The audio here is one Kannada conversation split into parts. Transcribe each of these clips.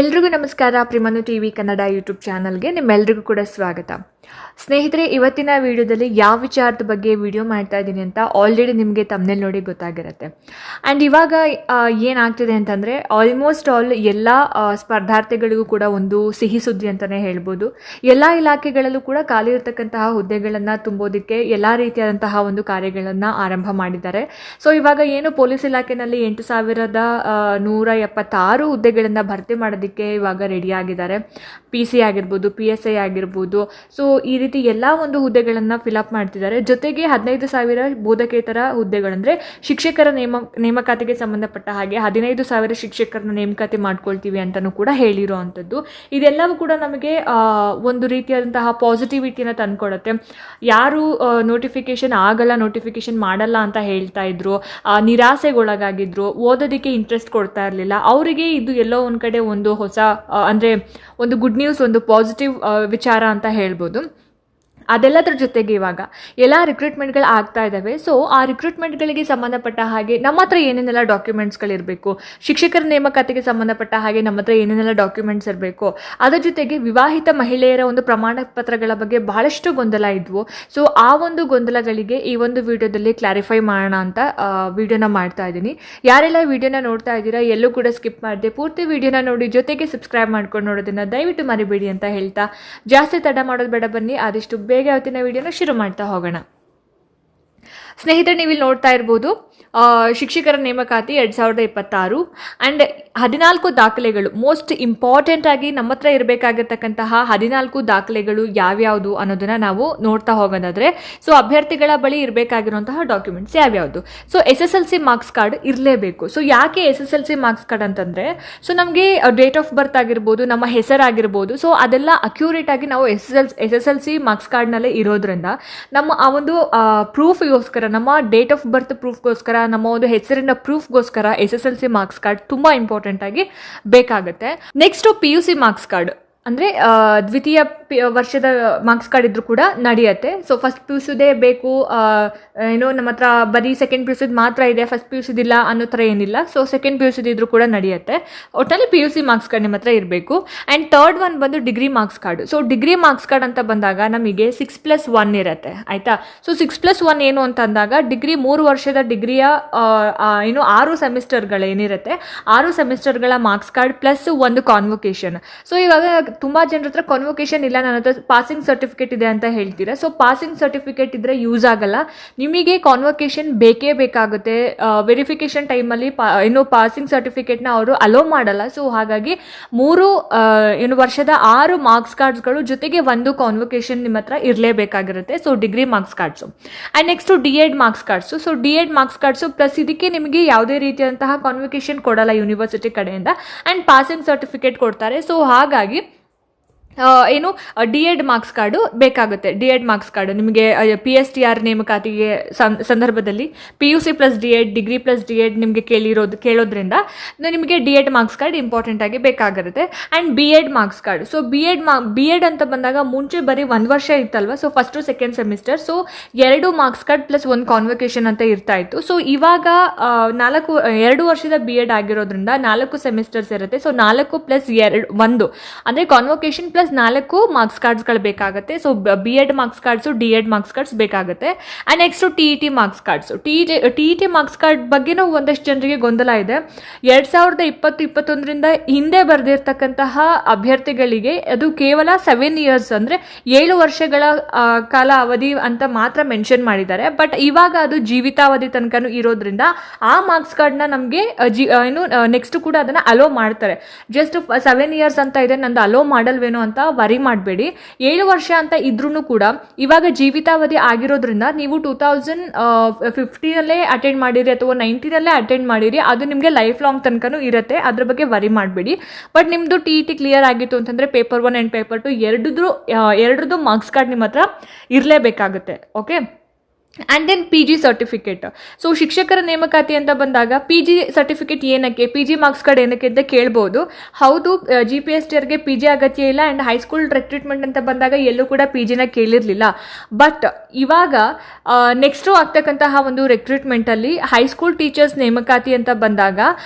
ಎಲ್ರಿಗೂ ನಮಸ್ಕಾರ. ಪ್ರಿಮನು ಟಿವಿ ಕನ್ನಡ ಯೂಟ್ಯೂಬ್ ಚಾನಲ್ಗೆ ನಿಮ್ಮೆಲ್ರಿಗೂ ಕೂಡ ಸ್ವಾಗತ. ಸ್ನೇಹಿತರೆ, ಇವತ್ತಿನ ವಿಡಿಯೋದಲ್ಲಿ ಯಾವ ವಿಚಾರದ ಬಗ್ಗೆ ವಿಡಿಯೋ ಮಾಡ್ತಾ ಇದ್ದೀನಿ ಅಂತ ಆಲ್ರೆಡಿ ನಿಮಗೆ ತಮ್ಮನೇಲಿ ನೋಡಿ ಗೊತ್ತಾಗಿರುತ್ತೆ. ಆ್ಯಂಡ್ ಇವಾಗ ಏನಾಗ್ತಿದೆ ಅಂತಂದರೆ ಆಲ್ಮೋಸ್ಟ್ ಆಲ್ ಎಲ್ಲ ಸ್ಪರ್ಧಾರ್ಥಿಗಳಿಗೂ ಕೂಡ ಒಂದು ಸಿಹಿ ಸುದ್ದಿ ಅಂತಲೇ ಹೇಳ್ಬೋದು. ಎಲ್ಲ ಇಲಾಖೆಗಳಲ್ಲೂ ಕೂಡ ಖಾಲಿ ಇರತಕ್ಕಂತಹ ಹುದ್ದೆಗಳನ್ನು ತುಂಬೋದಕ್ಕೆ ಎಲ್ಲ ರೀತಿಯಾದಂತಹ ಒಂದು ಕಾರ್ಯಗಳನ್ನು ಆರಂಭ ಮಾಡಿದ್ದಾರೆ. ಸೊ ಇವಾಗ ಏನು ಪೊಲೀಸ್ ಇಲಾಖೆಯಲ್ಲಿ 8,176 ಹುದ್ದೆಗಳನ್ನು ಭರ್ತಿ ಮಾಡೋದಕ್ಕೆ ಇವಾಗ ರೆಡಿ ಆಗಿದ್ದಾರೆ. PC ಆಗಿರ್ಬೋದು, PSI ಆಗಿರ್ಬೋದು. ಸೊ ಈ ರೀತಿ ಎಲ್ಲ ಒಂದು ಹುದ್ದೆಗಳನ್ನು ಫಿಲಪ್ ಮಾಡ್ತಿದ್ದಾರೆ. ಜೊತೆಗೆ 15,000 ಬೋಧಕೇತರ ಹುದ್ದೆಗಳಂದರೆ ಶಿಕ್ಷಕರ ನೇಮಕಾತಿಗೆ ಸಂಬಂಧಪಟ್ಟ ಹಾಗೆ 15,000 ಶಿಕ್ಷಕರನ್ನ ನೇಮಕಾತಿ ಮಾಡ್ಕೊಳ್ತೀವಿ ಅಂತಲೂ ಕೂಡ ಹೇಳಿರೋ ಅಂಥದ್ದು. ಇದೆಲ್ಲವೂ ಕೂಡ ನಮಗೆ ಒಂದು ರೀತಿಯಾದಂತಹ ಪಾಸಿಟಿವಿಟಿನ ತಂದುಕೊಡುತ್ತೆ. ಯಾರು ನೋಟಿಫಿಕೇಶನ್ ಮಾಡಲ್ಲ ಅಂತ ಹೇಳ್ತಾ ಇದ್ರು, ನಿರಾಸೆಗೊಳಗಾಗಿದ್ರು, ಓದೋದಕ್ಕೆ ಇಂಟ್ರೆಸ್ಟ್ ಕೊಡ್ತಾ ಇರಲಿಲ್ಲ, ಅವರಿಗೆ ಇದು ಎಲ್ಲೋ ಒಂದು ಕಡೆ ಒಂದು ಹೊಸ ಅಂದರೆ ಒಂದು ಗುಡ್ ನ್ಯೂಸ್, ಒಂದು ಪಾಸಿಟಿವ್ ವಿಚಾರ ಅಂತ ಹೇಳ್ಬೋದು. ಅದೆಲ್ಲದರ ಜೊತೆಗೆ ಇವಾಗ ಎಲ್ಲ ರಿಕ್ರೂಟ್ಮೆಂಟ್ಗಳು ಆಗ್ತಾ ಇದ್ದಾವೆ. ಸೊ ಆ ರಿಕ್ರೂಟ್ಮೆಂಟ್ಗಳಿಗೆ ಸಂಬಂಧಪಟ್ಟ ಹಾಗೆ ನಮ್ಮ ಹತ್ರ ಏನೇನೆಲ್ಲ ಡಾಕ್ಯುಮೆಂಟ್ಸ್ಗಳಿರಬೇಕು, ಶಿಕ್ಷಕರ ನೇಮಕಾತಿಗೆ ಸಂಬಂಧಪಟ್ಟ ಹಾಗೆ ನಮ್ಮ ಹತ್ರ ಏನೇನೆಲ್ಲ ಡಾಕ್ಯುಮೆಂಟ್ಸ್ ಇರಬೇಕು, ಅದರ ಜೊತೆಗೆ ವಿವಾಹಿತ ಮಹಿಳೆಯರ ಒಂದು ಪ್ರಮಾಣ ಪತ್ರಗಳ ಬಗ್ಗೆ ಬಹಳಷ್ಟು ಗೊಂದಲ ಇದ್ವು. ಸೊ ಆ ಒಂದು ಗೊಂದಲಗಳಿಗೆ ಈ ಒಂದು ವಿಡಿಯೋದಲ್ಲಿ ಕ್ಲಾರಿಫೈ ಮಾಡೋಣ ಅಂತ ವಿಡಿಯೋನ ಮಾಡ್ತಾ ಇದ್ದೀನಿ. ಯಾರೆಲ್ಲ ವಿಡಿಯೋನ ನೋಡ್ತಾ ಇದ್ದೀರಾ ಎಲ್ಲೂ ಕೂಡ ಸ್ಕಿಪ್ ಮಾಡಿದೆ ಪೂರ್ತಿ ವಿಡಿಯೋನ ನೋಡಿ, ಜೊತೆಗೆ ಸಬ್ಸ್ಕ್ರೈಬ್ ಮಾಡ್ಕೊಂಡು ನೋಡೋದನ್ನು ದಯವಿಟ್ಟು ಮರಿಬೇಡಿ ಅಂತ ಹೇಳ್ತಾ ಜಾಸ್ತಿ ತಡ ಮಾಡೋದು ಬೇಡ, ಬನ್ನಿ ಆದಷ್ಟು ಬೇಗ ಇವತ್ತಿನ ವಿಡಿಯೋನ ಶುರು ಮಾಡ್ತಾ ಹೋಗೋಣ. ಸ್ನೇಹಿತರೆ, ನೀವಿಲ್ಲಿ ನೋಡ್ತಾ ಇರ್ಬೋದು ಶಿಕ್ಷಕರ ನೇಮಕಾತಿ 2026 ಆ್ಯಂಡ್ 14 ದಾಖಲೆಗಳು. ಮೋಸ್ಟ್ ಇಂಪಾರ್ಟೆಂಟ್ ಆಗಿ ನಮ್ಮ ಹತ್ರ ಇರಬೇಕಾಗಿರ್ತಕ್ಕಂತಹ 14 ದಾಖಲೆಗಳು ಯಾವ್ಯಾವುದು ಅನ್ನೋದನ್ನ ನಾವು ನೋಡ್ತಾ ಹೋಗೋದಾದ್ರೆ, ಸೊ ಅಭ್ಯರ್ಥಿಗಳ ಬಳಿ ಇರಬೇಕಾಗಿರುವಂತಹ ಡಾಕ್ಯುಮೆಂಟ್ಸ್ ಯಾವ್ಯಾವುದು. ಸೊ SSLC ಮಾರ್ಕ್ಸ್ ಕಾರ್ಡ್ ಇರಲೇಬೇಕು. ಸೊ ಯಾಕೆ SSLC ಮಾರ್ಕ್ಸ್ ಕಾರ್ಡ್ ಅಂತಂದ್ರೆ, ಸೊ ನಮಗೆ ಡೇಟ್ ಆಫ್ ಬರ್ತ್ ಆಗಿರ್ಬೋದು, ನಮ್ಮ ಹೆಸರಾಗಿರ್ಬೋದು, ಸೊ ಅದೆಲ್ಲ ಅಕ್ಯೂರೇಟ್ ಆಗಿ ನಾವು SSLC ಮಾರ್ಕ್ಸ್ ಕಾರ್ಡ್ನಲ್ಲೇ ಇರೋದ್ರಿಂದ ನಮ್ಮ ಆ ಒಂದು ಪ್ರೂಫ್ಗೋಸ್ಕರ, ನಮ್ಮ ಡೇಟ್ ಆಫ್ ಬರ್ತ್ ಪ್ರೂಫ್ಗೋಸ್ಕರ, ನಮ್ಮ ಒಂದು ಹೆಸರಿನ ಪ್ರೂಫ್ಗೋಸ್ಕರ SSLC ಮಾರ್ಕ್ಸ್ ಕಾರ್ಡ್ ತುಂಬಾ ಇಂಪಾರ್ಟೆಂಟ್ ಆಗಿ ಬೇಕಾಗುತ್ತೆ. ನೆಕ್ಸ್ಟ್ PUC ಮಾರ್ಕ್ಸ್ ಕಾರ್ಡ್ ಅಂದರೆ ದ್ವಿತೀಯ ವರ್ಷದ ಮಾರ್ಕ್ಸ್ ಕಾರ್ಡ್ ಇದ್ರೂ ಕೂಡ ನಡೆಯುತ್ತೆ. ಸೊ ಫಸ್ಟ್ PUCದೇ ಬೇಕು, ಏನೋ ನಮ್ಮ ಹತ್ರ ಬರೀ ಸೆಕೆಂಡ್ PUC ಮಾತ್ರ ಇದೆ, ಫಸ್ಟ್ PUC ಇಲ್ಲ ಅನ್ನೋ ಥರ ಏನಿಲ್ಲ. ಸೊ ಸೆಕೆಂಡ್ PUC ಇದ್ರೂ ಕೂಡ ನಡೆಯುತ್ತೆ. ಒಟ್ಟಿನಲ್ಲಿ PUC ಮಾರ್ಕ್ಸ್ ಕಾರ್ಡ್ ನಿಮ್ಮ ಹತ್ರ ಇರಬೇಕು. ಆ್ಯಂಡ್ ಥರ್ಡ್ ಒನ್ ಬಂದು degree marks card. So degree marks card ಅಂತ ಬಂದಾಗ ನಮಗೆ 6+1 ಇರುತ್ತೆ, ಆಯಿತಾ. ಸೊ 6+1 ಏನು ಅಂತ ಅಂದಾಗ ಡಿಗ್ರಿ 3 ವರ್ಷದ ಡಿಗ್ರಿಯ ಏನು 6 ಸೆಮಿಸ್ಟರ್ಗಳೇನಿರುತ್ತೆ, 6 ಸೆಮಿಸ್ಟರ್ಗಳ ಮಾರ್ಕ್ಸ್ ಕಾರ್ಡ್ ಪ್ಲಸ್ ಒಂದು ಕಾನ್ವೊಕೇಶನ್. ಸೊ ಇವಾಗ ತುಂಬ ಜನರ ಹತ್ರ ಕಾನ್ವೊಕೇಶನ್ ಇಲ್ಲ, ನನ್ನ ಹತ್ರ ಪಾಸಿಂಗ್ ಸರ್ಟಿಫಿಕೇಟ್ ಇದೆ ಅಂತ ಹೇಳ್ತೀರಾ. ಸೊ ಪಾಸಿಂಗ್ ಸರ್ಟಿಫಿಕೇಟ್ ಇದ್ರೆ ಯೂಸ್ ಆಗಲ್ಲ, ನಿಮಗೆ ಕಾನ್ವೊಕೇಶನ್ ಬೇಕೇ ಬೇಕಾಗುತ್ತೆ. ವೆರಿಫಿಕೇಶನ್ ಟೈಮಲ್ಲಿ ಏನು ಪಾಸಿಂಗ್ ಸರ್ಟಿಫಿಕೇಟ್ನ ಅವರು ಅಲೋ ಮಾಡಲ್ಲ. ಸೊ ಹಾಗಾಗಿ 3 ವರ್ಷದ 6 ಮಾರ್ಕ್ಸ್ ಕಾರ್ಡ್ಸ್ಗಳು ಜೊತೆಗೆ ಒಂದು ಕಾನ್ವೊಕೇಶನ್ ನಿಮ್ಮ ಹತ್ರ ಇರಲೇಬೇಕಾಗಿರುತ್ತೆ. So degree marks cards. And next D.Ed marks cards. So D.Ed marks cards plus ಇದಕ್ಕೆ ನಿಮಗೆ ಯಾವುದೇ ರೀತಿಯಾದಂತಹ ಕಾನ್ವೊಕೇಶನ್ ಕೊಡಲ್ಲ ಯೂನಿವರ್ಸಿಟಿ ಕಡೆಯಿಂದ, ಆ್ಯಂಡ್ ಪಾಸಿಂಗ್ ಸರ್ಟಿಫಿಕೇಟ್ ಕೊಡ್ತಾರೆ. ಸೊ ಹಾಗಾಗಿ ಏನು D.Ed ಮಾರ್ಕ್ಸ್ ಕಾರ್ಡು ಬೇಕಾಗುತ್ತೆ. D.Ed ಮಾರ್ಕ್ಸ್ ಕಾರ್ಡು ನಿಮಗೆ PSTR ನೇಮಕಾತಿಗೆ ಸಂದರ್ಭದಲ್ಲಿ PUC plus D.Ed, degree plus D.Ed ನಿಮಗೆ ಕೇಳೋದ್ರಿಂದ ನಿಮಗೆ D.Ed ಮಾರ್ಕ್ಸ್ ಕಾರ್ಡ್ ಇಂಪಾರ್ಟೆಂಟ್ ಆಗಿ ಬೇಕಾಗಿರುತ್ತೆ. And B.Ed marks card. So B.Ed ಅಂತ ಬಂದಾಗ ಮುಂಚೆ ಬರೀ 1 ವರ್ಷ ಇತ್ತಲ್ವ, so first second semester. So 2 marks card plus ಒಂದು ಕಾನ್ವೊಕೇಶನ್ ಅಂತ ಇರ್ತಾ ಇತ್ತು. ಸೊ ಇವಾಗ 2 ವರ್ಷದ B.Ed ಆಗಿರೋದ್ರಿಂದ 4 ಸೆಮಿಸ್ಟರ್ಸ್ ಇರುತ್ತೆ. ಸೊ 4 ಪ್ಲಸ್ 1 ಅಂದರೆ ಕಾನ್ವೊಕೇಶನ್ ಪ್ಲಸ್ 4 ಮಾರ್ಕ್ಸ್ ಕಾರ್ಡ್ಸ್ಗಳು ಬೇಕಾಗುತ್ತೆ. So B.Ed marks cards, D.Ed marks cards ಬೇಕಾಗುತ್ತೆ. And next TET marks cards. TET marks card ಬಗ್ಗೆನೂ ಒಂದಷ್ಟು ಜನರಿಗೆ ಗೊಂದಲ ಇದೆ. 2020-21 ಹಿಂದೆ ಬರೆದಿರ್ತಕ್ಕಂತಹ ಅಭ್ಯರ್ಥಿಗಳಿಗೆ ಅದು ಕೇವಲ 7 ಇಯರ್ಸ್ ಅಂದರೆ 7 ವರ್ಷಗಳ ಕಾಲ ಅವಧಿ ಅಂತ ಮಾತ್ರ ಮೆನ್ಷನ್ ಮಾಡಿದ್ದಾರೆ. ಬಟ್ ಇವಾಗ ಅದು ಜೀವಿತಾವಧಿ ತನಕನೂ ಇರೋದ್ರಿಂದ ಆ ಮಾರ್ಕ್ಸ್ ಕಾರ್ಡ್ನ ನಮಗೆ ಏನು ನೆಕ್ಸ್ಟ್ ಕೂಡ ಅದನ್ನು ಅಲೋ ಮಾಡ್ತಾರೆ. ಜಸ್ಟ್ 7 ಇಯರ್ಸ್ ಅಂತ ಇದೆ, ನಂದು ಅಲೋ ಮಾಡಲ್ವೇನೋ ಅಂತ ವರಿ ಮಾಡಬೇಡಿ. 7 ವರ್ಷ ಅಂತ ಇದ್ರೂ ಕೂಡ ಇವಾಗ ಜೀವಿತಾವಧಿ ಆಗಿರೋದ್ರಿಂದ ನೀವು 2015 ಅಟೆಂಡ್ ಮಾಡಿರಿ ಅಥವಾ 19 ಅಟೆಂಡ್ ಮಾಡಿರಿ, ಅದು ನಿಮಗೆ ಲೈಫ್ ಲಾಂಗ್ ತನಕನೂ ಇರುತ್ತೆ. ಅದ್ರ ಬಗ್ಗೆ ವರಿ ಮಾಡಬೇಡಿ. ಬಟ್ ನಿಮ್ಮದು TET ಕ್ಲಿಯರ್ ಆಗಿತ್ತು ಅಂತಂದರೆ ಪೇಪರ್ 1 ಆ್ಯಂಡ್ ಪೇಪರ್ 2 ಎರಡರದ್ದು ಮಾರ್ಕ್ಸ್ ಕಾರ್ಡ್ ನಿಮ್ಮ ಹತ್ರ ಇರಲೇಬೇಕಾಗುತ್ತೆ. Okay. And then PG certificate. So ಶಿಕ್ಷಕರ ನೇಮಕಾತಿ ಅಂತ ಬಂದಾಗ PG ಸರ್ಟಿಫಿಕೇಟ್ ಏನಕ್ಕೆ, PG ಮಾರ್ಕ್ಸ್ ಕಾರ್ಡ್ ಏನಕ್ಕೆ ಅಂತ ಕೇಳ್ಬೋದು. ಹೌದು, GPSTRಗೆ PG ಅಗತ್ಯ ಇಲ್ಲ. ಆ್ಯಂಡ್ ಹೈಸ್ಕೂಲ್ ರಿಕ್ರೂಟ್ಮೆಂಟ್ ಅಂತ ಬಂದಾಗ ಎಲ್ಲೂ ಕೂಡ PGನ ಕೇಳಿರಲಿಲ್ಲ. ಬಟ್ ಇವಾಗ ನೆಕ್ಸ್ಟು ಆಗ್ತಕ್ಕಂತಹ ಒಂದು ರಿಕ್ರೂಟ್ಮೆಂಟಲ್ಲಿ ಹೈಸ್ಕೂಲ್ ಟೀಚರ್ಸ್ ನೇಮಕಾತಿ ಅಂತ ಬಂದಾಗ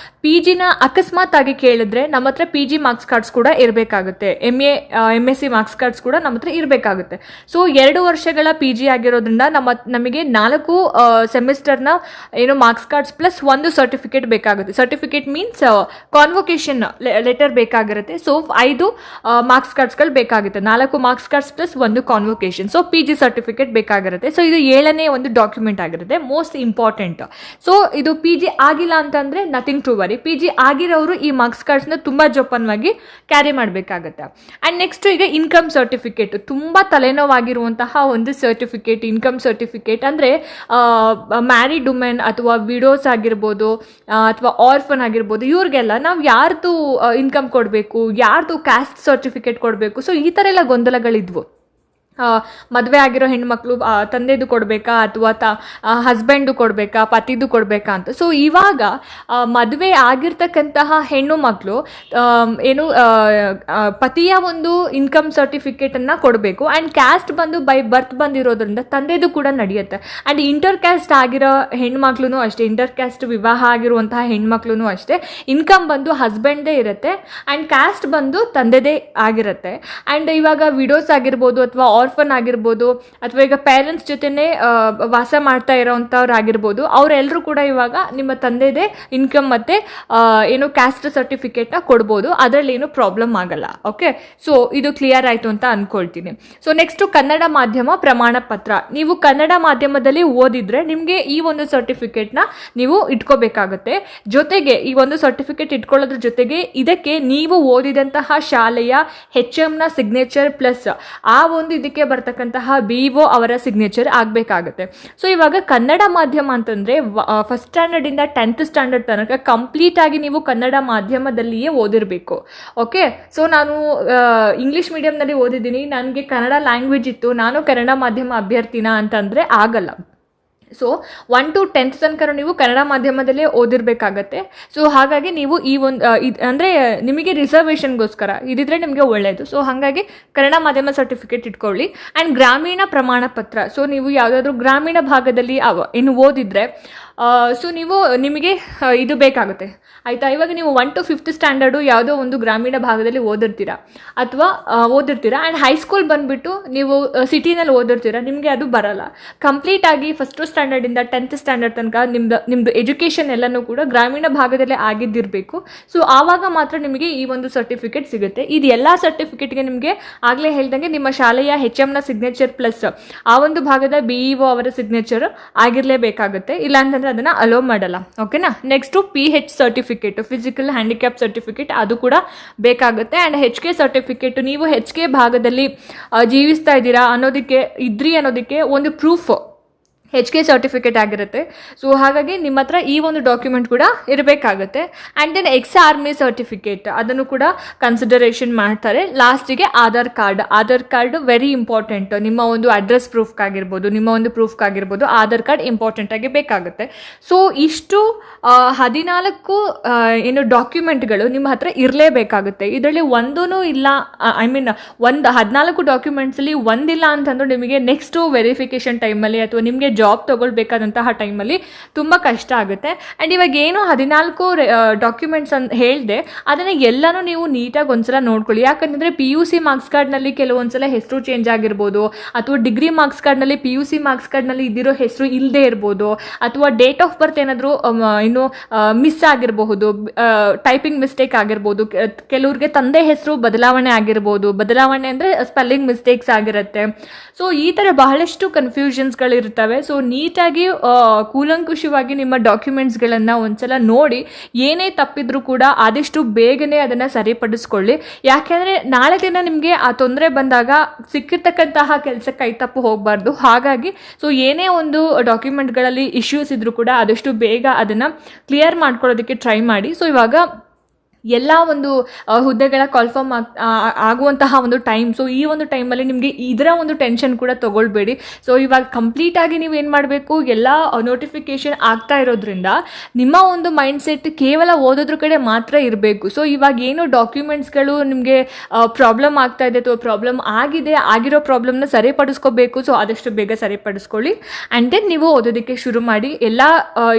ಪಿ ಜಿನ ಅಕಸ್ಮಾತ್ ಆಗಿ ಕೇಳಿದ್ರೆ ನಮ್ಮ ಹತ್ರ ಪಿ ಜಿ ಮಾರ್ಕ್ಸ್ ಕಾರ್ಡ್ಸ್ ಕೂಡ ಇರಬೇಕಾಗುತ್ತೆ, MSc ಮಾರ್ಕ್ಸ್ ಕಾರ್ಡ್ಸ್ ಕೂಡ ನಮ್ಮ ಹತ್ರ ಇರಬೇಕಾಗುತ್ತೆ. ಸೊ 2 ವರ್ಷಗಳ ಪಿ ಜಿ ಆಗಿರೋದ್ರಿಂದ ನಮಗೆ 4 ಸೆಮಿಸ್ಟರ್ನ ಏನು ಮಾರ್ಕ್ಸ್ ಕಾರ್ಡ್ಸ್ ಪ್ಲಸ್ 1 ಸರ್ಟಿಫಿಕೇಟ್ ಬೇಕಾಗುತ್ತೆ. ಸರ್ಟಿಫಿಕೇಟ್ ಮೀನ್ಸ್ ಕಾನ್ವೊಕೇಶನ್ ಲೆಟರ್ ಬೇಕಾಗಿರುತ್ತೆ. ಸೊ 5 ಮಾರ್ಕ್ಸ್ ಕಾರ್ಡ್ಸ್ಗಳು ಬೇಕಾಗುತ್ತೆ, 4 marks cards plus 1 convocation. So P G certificate ಬೇಕಾಗಿರುತ್ತೆ. ಸೊ ಇದು 7ನೇ ಒಂದು ಡಾಕ್ಯುಮೆಂಟ್ ಆಗಿರುತ್ತೆ, ಮೋಸ್ಟ್ ಇಂಪಾರ್ಟೆಂಟ್. ಸೊ ಇದು ಪಿ ಜಿ ಆಗಿಲ್ಲ ಅಂತಂದ್ರೆ nothing to worry. P G ಆಗಿರೋರು ಈ ಮಾರ್ಕ್ಸ್ ಕಾರ್ಡ್ಸ್ನ ತುಂಬ ಜೋಪಾನವಾಗಿ ಕ್ಯಾರಿ ಮಾಡಬೇಕಾಗತ್ತೆ. ಆ್ಯಂಡ್ ನೆಕ್ಸ್ಟ್ ಈಗ ಇನ್ಕಮ್ ಸರ್ಟಿಫಿಕೇಟ್, ತುಂಬ ತಲೆನೋವಾಗಿರುವಂತಹ ಒಂದು ಸರ್ಟಿಫಿಕೇಟ್. ಇನ್ಕಮ್ ಸರ್ಟಿಫಿಕೇಟ್ ಅಂದರೆ ಮ್ಯಾರಿಡ್ ವುಮೆನ್ ಅಥವಾ ವಿಡೋಸ್ ಆಗಿರ್ಬೋದು ಅಥವಾ ಆರ್ಫನ್ ಆಗಿರ್ಬೋದು, ಇವ್ರಿಗೆಲ್ಲ ನಾವು ಯಾರ್ದು ಇನ್ಕಮ್ ಕೊಡಬೇಕು, ಯಾರ್ದು ಕ್ಯಾಸ್ಟ್ ಸರ್ಟಿಫಿಕೇಟ್ ಕೊಡಬೇಕು. ಸೊ ಈ ಥರ ಎಲ್ಲ ಗೊಂದಲಗಳಿದ್ವು. ಮದುವೆ ಆಗಿರೋ ಹೆಣ್ಮಕ್ಳು ತಂದೆದು ಕೊಡಬೇಕಾ ಅಥವಾ ಹಸ್ಬೆಂಡು ಕೊಡಬೇಕಾ, ಪತಿದು ಕೊಡಬೇಕಾ ಅಂತ. ಸೊ ಇವಾಗ ಮದುವೆ ಆಗಿರ್ತಕ್ಕಂತಹ ಹೆಣ್ಣು ಮಕ್ಕಳು ಏನು ಪತಿಯ ಒಂದು ಇನ್ಕಮ್ ಸರ್ಟಿಫಿಕೇಟನ್ನು ಕೊಡಬೇಕು. ಆ್ಯಂಡ್ ಕ್ಯಾಸ್ಟ್ ಬಂದು ಬೈ ಬರ್ತ್ ಬಂದಿರೋದ್ರಿಂದ ತಂದೆದು ಕೂಡ ನಡೆಯುತ್ತೆ. ಆ್ಯಂಡ್ ಇಂಟರ್ ಕ್ಯಾಸ್ಟ್ ಆಗಿರೋ ಹೆಣ್ಮಕ್ಳು ಅಷ್ಟೇ, ಇಂಟರ್ ಕ್ಯಾಸ್ಟ್ ವಿವಾಹ ಆಗಿರುವಂತಹ ಹೆಣ್ಮಕ್ಳು ಅಷ್ಟೇ, ಇನ್ಕಮ್ ಬಂದು ಹಸ್ಬೆಂಡ್ದೇ ಇರುತ್ತೆ ಆ್ಯಂಡ್ ಕ್ಯಾಸ್ಟ್ ಬಂದು ತಂದೆದೇ ಆಗಿರುತ್ತೆ. ಆ್ಯಂಡ್ ಇವಾಗ ವಿಡೋಸ್ ಆಗಿರ್ಬೋದು ಅಥವಾ ಆರ್ಫನ್ ಆಗಿರ್ಬೋದು ಅಥವಾ ಈಗ ಪೇರೆಂಟ್ಸ್ ಜೊತೆನೇ ವಾಸ ಮಾಡ್ತಾ ಇರೋವಂಥವ್ರು ಆಗಿರ್ಬೋದು, ಅವರೆಲ್ಲರೂ ಕೂಡ ಇವಾಗ ನಿಮ್ಮ ತಂದೆದೇ ಇನ್ಕಮ್ ಮತ್ತು ಏನು ಕ್ಯಾಸ್ಟ್ ಸರ್ಟಿಫಿಕೇಟ್ನ ಕೊಡ್ಬೋದು, ಅದರಲ್ಲಿ ಏನು ಪ್ರಾಬ್ಲಮ್ ಆಗಲ್ಲ. ಓಕೆ, ಸೊ ಇದು ಕ್ಲಿಯರ್ ಆಯಿತು ಅಂತ ಅಂದ್ಕೊಳ್ತೀನಿ. ಸೊ ನೆಕ್ಸ್ಟು ಕನ್ನಡ ಮಾಧ್ಯಮ ಪ್ರಮಾಣ ಪತ್ರ. ನೀವು ಕನ್ನಡ ಮಾಧ್ಯಮದಲ್ಲಿ ಓದಿದ್ರೆ ನಿಮಗೆ ಈ ಒಂದು ಸರ್ಟಿಫಿಕೇಟ್ನ ನೀವು ಇಟ್ಕೋಬೇಕಾಗುತ್ತೆ. ಜೊತೆಗೆ ಈ ಒಂದು ಸರ್ಟಿಫಿಕೇಟ್ ಇಟ್ಕೊಳ್ಳೋದ್ರ ಜೊತೆಗೆ ಇದಕ್ಕೆ ನೀವು ಓದಿದಂತಹ ಶಾಲೆಯ HMನ ಸಿಗ್ನೇಚರ್ ಪ್ಲಸ್ ಆ ಒಂದು ಇದಕ್ಕೆ ಬರ್ತಕ್ಕಂತಹ BO ಅವರ ಸಿಗ್ನೇಚರ್ ಆಗಬೇಕಾಗುತ್ತೆ. ಸೊ ಇವಾಗ ಕನ್ನಡ ಮಾಧ್ಯಮ ಅಂತಂದರೆ ಫಸ್ಟ್ ಸ್ಟ್ಯಾಂಡರ್ಡಿಂದ 10th ಸ್ಟ್ಯಾಂಡರ್ಡ್ ತನಕ ಕಂಪ್ಲೀಟ್ ಆಗಿ ನೀವು ಕನ್ನಡ ಮಾಧ್ಯಮದಲ್ಲಿಯೇ ಓದಿರಬೇಕು. ಓಕೆ, ಸೊ ನಾನು ಇಂಗ್ಲೀಷ್ ಮೀಡಿಯಮ್ನಲ್ಲಿ ಓದಿದ್ದೀನಿ, ನನಗೆ ಕನ್ನಡ ಲ್ಯಾಂಗ್ವೇಜ್ ಇತ್ತು, ನಾನು ಕನ್ನಡ ಮಾಧ್ಯಮ ಅಭ್ಯರ್ಥಿನ ಅಂತಂದರೆ ಆಗಲ್ಲ. ಸೊ 1 to 10th ತನಕ ನೀವು ಕನ್ನಡ ಮಾಧ್ಯಮದಲ್ಲೇ ಓದಿರಬೇಕಾಗತ್ತೆ. ಸೊ ಹಾಗಾಗಿ ನೀವು ಈ ಒಂದು ಅಂದರೆ ನಿಮಗೆ ರಿಸರ್ವೇಷನ್ಗೋಸ್ಕರ ಇದಿದ್ರೆ ನಿಮಗೆ ಒಳ್ಳೆಯದು. ಸೊ ಹಾಗಾಗಿ ಕನ್ನಡ ಮಾಧ್ಯಮ ಸರ್ಟಿಫಿಕೇಟ್ ಇಟ್ಕೊಳ್ಳಿ. ಆ್ಯಂಡ್ ಗ್ರಾಮೀಣ ಪ್ರಮಾಣ ಪತ್ರ. ಸೊ ನೀವು ಯಾವುದಾದ್ರೂ ಗ್ರಾಮೀಣ ಭಾಗದಲ್ಲಿ ಇನ್ನು ಓದಿದ್ರೆ ಸೊ ನಿಮಗೆ ಇದು ಬೇಕಾಗುತ್ತೆ, ಆಯಿತಾ. ಇವಾಗ ನೀವು 1 to 5th ಸ್ಟ್ಯಾಂಡರ್ಡು ಯಾವುದೋ ಒಂದು ಗ್ರಾಮೀಣ ಭಾಗದಲ್ಲಿ ಓದಿರ್ತೀರಾ ಆ್ಯಂಡ್ ಹೈಸ್ಕೂಲ್ ಬಂದುಬಿಟ್ಟು ನೀವು ಸಿಟಿನಲ್ಲಿ ಓದಿರ್ತೀರಾ, ನಿಮಗೆ ಅದು ಬರಲ್ಲ. ಕಂಪ್ಲೀಟಾಗಿ ಫಸ್ಟ್ ಸ್ಟ್ಯಾಂಡರ್ಡಿಂದ 10th ಸ್ಟ್ಯಾಂಡರ್ಡ್ ತನಕ ನಿಮ್ಮದು ಎಜುಕೇಷನ್ ಎಲ್ಲನೂ ಕೂಡ ಗ್ರಾಮೀಣ ಭಾಗದಲ್ಲೇ ಆಗಿದ್ದಿರಬೇಕು. ಸೊ ಆವಾಗ ಮಾತ್ರ ನಿಮಗೆ ಈ ಒಂದು ಸರ್ಟಿಫಿಕೇಟ್ ಸಿಗುತ್ತೆ. ಇದು ಎಲ್ಲ ಸರ್ಟಿಫಿಕೇಟ್ಗೆ ನಿಮಗೆ ಆಗಲೇ ಹೇಳ್ದಂಗೆ ನಿಮ್ಮ ಶಾಲೆಯ HMನ ಸಿಗ್ನೇಚರ್ ಪ್ಲಸ್ ಆ ಒಂದು ಭಾಗದ BEO ಅವರ ಸಿಗ್ನೇಚರ್ ಆಗಿರಲೇಬೇಕಾಗುತ್ತೆ, ಇಲ್ಲಾಂತಂದರೆ ಅದನ್ನು ಅಲೋ ಮಾಡಲ್ಲ. ಓಕೆನಾ. Next PH certificate, physical handicap certificate, ಅದು ಕೂಡ ಬೇಕಾಗುತ್ತೆ. ಆ್ಯಂಡ್ HK ಸರ್ಟಿಫಿಕೇಟ್, ನೀವು HK ಭಾಗದಲ್ಲಿ ಜೀವಿಸ್ತಾ ಇದ್ದೀರಾ ಅನ್ನೋದಕ್ಕೆ ಒಂದು ಪ್ರೂಫ್ HK ಸರ್ಟಿಫಿಕೇಟ್ ಆಗಿರುತ್ತೆ. ಸೊ ಹಾಗಾಗಿ ನಿಮ್ಮ ಹತ್ರ ಈ ಒಂದು ಡಾಕ್ಯುಮೆಂಟ್ ಕೂಡ ಇರಬೇಕಾಗುತ್ತೆ. ಆ್ಯಂಡ್ ದೆನ್ ಆರ್ಮಿ ಸರ್ಟಿಫಿಕೇಟ್, ಅದನ್ನು ಕೂಡ ಕನ್ಸಿಡರೇಷನ್ ಮಾಡ್ತಾರೆ. ಲಾಸ್ಟಿಗೆ ಆಧಾರ್ ಕಾರ್ಡ್ ವೆರಿ ಇಂಪಾರ್ಟೆಂಟ್. ನಿಮ್ಮ ಒಂದು ಅಡ್ರೆಸ್ ಪ್ರೂಫ್ಗಾಗಿರ್ಬೋದು, ನಿಮ್ಮ ಒಂದು ಪ್ರೂಫ್ಗಾಗಿರ್ಬೋದು ಆಧಾರ್ ಕಾರ್ಡ್ ಇಂಪಾರ್ಟೆಂಟ್ ಆಗಿ ಬೇಕಾಗುತ್ತೆ. ಸೊ ಇಷ್ಟು 14 ಏನು ಡಾಕ್ಯುಮೆಂಟ್ಗಳು ನಿಮ್ಮ ಹತ್ರ ಇರಲೇಬೇಕಾಗುತ್ತೆ. ಇದರಲ್ಲಿ ಒಂದೂ ಇಲ್ಲ, ಒಂದು 14 ಡಾಕ್ಯುಮೆಂಟ್ಸಲ್ಲಿ ಒಂದಿಲ್ಲ ಅಂತಂದ್ರೆ ನಿಮಗೆ ನೆಕ್ಸ್ಟು ವೆರಿಫಿಕೇಷನ್ ಟೈಮಲ್ಲಿ ಅಥವಾ ನಿಮಗೆ ಜಾಬ್ ತೊಗೊಳ್ಬೇಕಾದಂತಹ ಟೈಮಲ್ಲಿ ತುಂಬ ಕಷ್ಟ ಆಗುತ್ತೆ. ಆ್ಯಂಡ್ ಇವಾಗ ಏನು 14 ಡಾಕ್ಯುಮೆಂಟ್ಸ್ ಅಂತ ಹೇಳಿದೆ ಅದನ್ನು ಎಲ್ಲನೂ ನೀವು ನೀಟಾಗಿ ಒಂದ್ಸಲ ನೋಡ್ಕೊಳ್ಳಿ. ಯಾಕಂತಂದರೆ PUC ಮಾರ್ಕ್ಸ್ ಕಾರ್ಡ್ನಲ್ಲಿ ಕೆಲವೊಂದ್ಸಲ ಹೆಸರು ಚೇಂಜ್ ಆಗಿರ್ಬೋದು, ಅಥವಾ ಡಿಗ್ರಿ ಮಾರ್ಕ್ಸ್ ಕಾರ್ಡ್ನಲ್ಲಿ PUC ಮಾರ್ಕ್ಸ್ ಕಾರ್ಡ್ನಲ್ಲಿ ಇದ್ದಿರೋ ಹೆಸರು ಇಲ್ಲದೆ ಇರ್ಬೋದು, ಅಥವಾ ಡೇಟ್ ಆಫ್ ಬರ್ತ್ ಏನಾದರೂ ಮಿಸ್ ಆಗಿರಬಹುದು, ಟೈಪಿಂಗ್ ಮಿಸ್ಟೇಕ್ ಆಗಿರ್ಬೋದು, ಕೆಲವ್ರಿಗೆ ತಂದೆ ಹೆಸರು ಬದಲಾವಣೆ ಆಗಿರ್ಬೋದು, ಬದಲಾವಣೆ ಅಂದರೆ ಸ್ಪೆಲ್ಲಿಂಗ್ ಮಿಸ್ಟೇಕ್ಸ್ ಆಗಿರುತ್ತೆ. ಸೊ ಈ ಥರ ಬಹಳಷ್ಟು ಕನ್ಫ್ಯೂಷನ್ಸ್ಗಳಿರ್ತವೆ. ಸೊ ನೀಟಾಗಿ ಕೂಲಂಕುಷವಾಗಿ ನಿಮ್ಮ ಡಾಕ್ಯುಮೆಂಟ್ಸ್ಗಳನ್ನು ಒಂದ್ಸಲ ನೋಡಿ, ಏನೇ ತಪ್ಪಿದ್ರೂ ಕೂಡ ಆದಷ್ಟು ಬೇಗನೆ ಅದನ್ನು ಸರಿಪಡಿಸ್ಕೊಳ್ಳಿ. ಯಾಕೆಂದರೆ ನಾಳೆ ದಿನ ನಿಮಗೆ ಆ ತೊಂದರೆ ಬಂದಾಗ ಸಿಕ್ಕಿರ್ತಕ್ಕಂತಹ ಕೆಲಸ ಕೈ ತಪ್ಪು ಹೋಗಬಾರ್ದು. ಹಾಗಾಗಿ ಸೊ ಏನೇ ಒಂದು ಡಾಕ್ಯುಮೆಂಟ್ಗಳಲ್ಲಿ ಇಶ್ಯೂಸ್ ಇದ್ರೂ ಕೂಡ ಆದಷ್ಟು ಬೇಗ ಅದನ್ನು ಕ್ಲಿಯರ್ ಮಾಡ್ಕೊಳ್ಳೋದಕ್ಕೆ ಟ್ರೈ ಮಾಡಿ. ಸೊ ಇವಾಗ ಎಲ್ಲ ಒಂದು ಹುದ್ದೆಗಳ ಕಾಲ್ಫರ್ಮ್ ಆಗುವಂತಹ ಒಂದು ಟೈಮ್. ಸೊ ಈ ಒಂದು ಟೈಮಲ್ಲಿ ನಿಮಗೆ ಇದರ ಒಂದು ಟೆನ್ಷನ್ ಕೂಡ ತೊಗೊಳ್ಬೇಡಿ. ಸೊ ಇವಾಗ ಕಂಪ್ಲೀಟಾಗಿ ನೀವೇನು ಮಾಡಬೇಕು, ಎಲ್ಲ ನೋಟಿಫಿಕೇಷನ್ ಆಗ್ತಾ ಇರೋದ್ರಿಂದ ನಿಮ್ಮ ಒಂದು ಮೈಂಡ್ಸೆಟ್ ಕೇವಲ ಓದೋದ್ರ ಕಡೆ ಮಾತ್ರ ಇರಬೇಕು. ಸೊ ಇವಾಗ ಏನು ಡಾಕ್ಯುಮೆಂಟ್ಸ್ಗಳು ನಿಮಗೆ ಪ್ರಾಬ್ಲಮ್ ಆಗ್ತಾ ಇದೆ ಅಥವಾ ಪ್ರಾಬ್ಲಮ್ ಆಗಿರೋ ಪ್ರಾಬ್ಲಮ್ನ ಸರಿಪಡಿಸ್ಕೋಬೇಕು. ಸೊ ಆದಷ್ಟು ಬೇಗ ಸರಿಪಡಿಸ್ಕೊಳ್ಳಿ. ಆ್ಯಂಡ್ ದೆನ್ ನೀವು ಓದೋದಕ್ಕೆ ಶುರು ಮಾಡಿ. ಎಲ್ಲ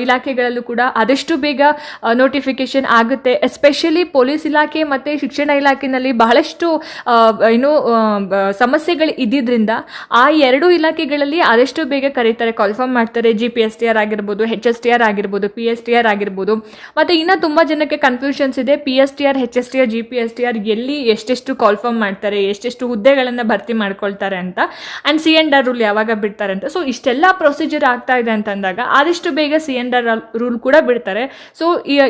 ಇಲಾಖೆಗಳಲ್ಲೂ ಕೂಡ ಆದಷ್ಟು ಬೇಗ ನೋಟಿಫಿಕೇಷನ್ ಆಗುತ್ತೆ. ಎಸ್ಪೆಷಲಿ ಪೊಲೀಸ್ ಇಲಾಖೆ ಮತ್ತು ಶಿಕ್ಷಣ ಇಲಾಖೆಯಲ್ಲಿ ಬಹಳಷ್ಟು ಸಮಸ್ಯೆಗಳು ಇದ್ದಿದ್ದರಿಂದ ಆ ಎರಡೂ ಇಲಾಖೆಗಳಲ್ಲಿ ಆದಷ್ಟು ಬೇಗ ಕರೀತಾರೆ, ಕಾಲ್ಫರ್ಮ್ ಮಾಡ್ತಾರೆ. GPSTR ಆಗಿರ್ಬೋದು, HSTR ಆಗಿರ್ಬೋದು, PSTR ಆಗಿರ್ಬೋದು. ಮತ್ತು ಇನ್ನೂ ತುಂಬ ಜನಕ್ಕೆ ಕನ್ಫ್ಯೂಷನ್ಸ್ ಇದೆ, PSTR, HSTR, GPSTR ಎಲ್ಲಿ ಎಷ್ಟೆಷ್ಟು ಕಾಲ್ಫರ್ಮ್ ಮಾಡ್ತಾರೆ, ಎಷ್ಟೆಷ್ಟು ಹುದ್ದೆಗಳನ್ನು ಭರ್ತಿ ಮಾಡ್ಕೊಳ್ತಾರೆ ಅಂತ, ಆ್ಯಂಡ್ C&R ರೂಲ್ ಯಾವಾಗ ಬಿಡ್ತಾರೆ ಅಂತ. ಸೊ ಇಷ್ಟೆಲ್ಲ ಪ್ರೊಸೀಜರ್ ಆಗ್ತಾ ಇದೆ ಅಂತಂದಾಗ ಆದಷ್ಟು ಬೇಗ C&R ರೂಲ್ ಕೂಡ ಬಿಡ್ತಾರೆ. ಸೊ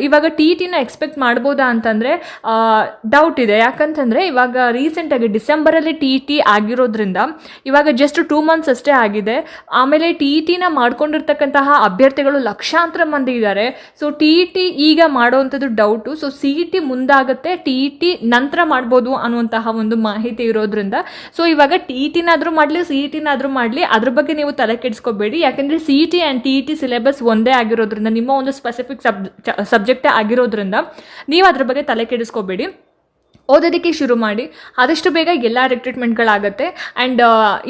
ಇವಾಗ TETನ ಎಕ್ಸ್ಪೆಕ್ಟ್ ಮಾಡ್ಬೋದಾ ಅಂತಂದರೆ ಡೌಟ್ ಇದೆ. ಯಾಕಂತಂದರೆ ಇವಾಗ ರೀಸೆಂಟಾಗಿ ಡಿಸೆಂಬರಲ್ಲಿ TET ಆಗಿರೋದ್ರಿಂದ ಇವಾಗ ಜಸ್ಟ್ 2 months ಅಷ್ಟೇ ಆಗಿದೆ. ಆಮೇಲೆ TETನ ಮಾಡ್ಕೊಂಡಿರ್ತಕ್ಕಂತಹ ಅಭ್ಯರ್ಥಿಗಳು ಲಕ್ಷಾಂತರ ಮಂದಿ ಇದ್ದಾರೆ. ಸೊ TET ಈಗ ಮಾಡೋವಂಥದ್ದು ಡೌಟು. ಸೊ CET ಮುಂದಾಗುತ್ತೆ, TET ನಂತರ ಮಾಡ್ಬೋದು ಅನ್ನುವಂತಹ ಒಂದು ಮಾಹಿತಿ ಇರೋದ್ರಿಂದ ಸೊ ಇವಾಗ TETನಾದರೂ ಮಾಡಲಿ, CETನಾದರೂ ಮಾಡಲಿ, ಅದ್ರ ಬಗ್ಗೆ ನೀವು ತಲೆ ಕೆಡಿಸ್ಕೋಬೇಡಿ. ಯಾಕೆಂದರೆ CET ಆ್ಯಂಡ್ TET ಸಿಲೆಬಸ್ ಒಂದೇ ಆಗಿರೋದ್ರಿಂದ, ನಿಮ್ಮ ಒಂದು ಸ್ಪೆಸಿಫಿಕ್ ಸಬ್ಜೆಕ್ಟೇ ಆಗಿರೋದ್ರಿಂದ ನೀವು ಅದ್ರ ಬಗ್ಗೆ ತಲೆ ಕೆಡಿಸ್ಕೋಬೇಡಿ. ಓದೋದಕ್ಕೆ ಶುರು ಮಾಡಿ. ಆದಷ್ಟು ಬೇಗ ಎಲ್ಲ ರಿಕ್ರೂಟ್ಮೆಂಟ್ಗಳಾಗುತ್ತೆ. ಆ್ಯಂಡ್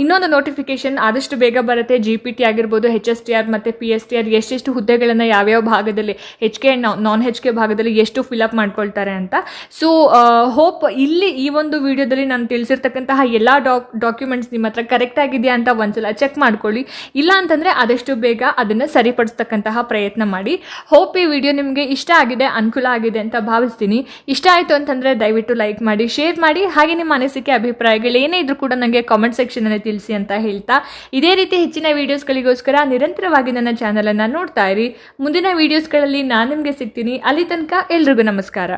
ಇನ್ನೊಂದು ನೋಟಿಫಿಕೇಷನ್ ಆದಷ್ಟು ಬೇಗ ಬರುತ್ತೆ. GPT ಆಗಿರ್ಬೋದು, HSTR ಮತ್ತು PSTR ಎಷ್ಟೆಷ್ಟು ಹುದ್ದೆಗಳನ್ನು ಯಾವ್ಯಾವ ಭಾಗದಲ್ಲಿ, HK ಆ್ಯಂಡ್ ನಾನ್ HK ಭಾಗದಲ್ಲಿ ಎಷ್ಟು ಫಿಲಪ್ ಮಾಡ್ಕೊಳ್ತಾರೆ ಅಂತ. ಸೊ ಹೋಪ್ ಇಲ್ಲಿ ಈ ಒಂದು ವಿಡಿಯೋದಲ್ಲಿ ನಾನು ತಿಳಿಸಿರ್ತಕ್ಕಂತಹ ಎಲ್ಲ ಡಾಕ್ಯುಮೆಂಟ್ಸ್ ನಿಮ್ಮ ಹತ್ರ ಕರೆಕ್ಟ್ ಆಗಿದೆಯಾ ಅಂತ ಒಂದ್ಸಲ ಚೆಕ್ ಮಾಡ್ಕೊಳ್ಳಿ. ಇಲ್ಲ ಅಂತಂದರೆ ಆದಷ್ಟು ಬೇಗ ಅದನ್ನು ಸರಿಪಡಿಸ್ತಕ್ಕಂತಹ ಪ್ರಯತ್ನ ಮಾಡಿ. ಹೋಪ್ ಈ ವಿಡಿಯೋ ನಿಮಗೆ ಇಷ್ಟ ಆಗಿದೆ, ಅನುಕೂಲ ಆಗಿದೆ ಅಂತ ಭಾವಿಸ್ತೀನಿ. ಇಷ್ಟ ಆಯಿತು ಅಂತಂದರೆ ದಯವಿಟ್ಟು ಲೈಕ್ ಮಾಡಿ, ಶೇರ್ ಮಾಡಿ. ಹಾಗೆ ನಿಮ್ಮ ಅನಿಸಿಕೆ, ಅಭಿಪ್ರಾಯಗಳು ಏನೇ ಇದ್ರೂ ಕೂಡ ನನಗೆ ಕಾಮೆಂಟ್ ಸೆಕ್ಷನಲ್ಲಿ ತಿಳಿಸಿ ಅಂತ ಹೇಳ್ತಾ, ಇದೇ ರೀತಿ ಹೆಚ್ಚಿನ ವೀಡಿಯೋಸ್ಗಳಿಗೋಸ್ಕರ ನಿರಂತರವಾಗಿ ನನ್ನ ಚಾನಲನ್ನು ನೋಡ್ತಾ ಇರಿ. ಮುಂದಿನ ವೀಡಿಯೋಸ್ಗಳಲ್ಲಿ ನಾನು ನಿಮಗೆ ಸಿಗ್ತೀನಿ. ಅಲ್ಲಿ ತನಕ ಎಲ್ರಿಗೂ ನಮಸ್ಕಾರ.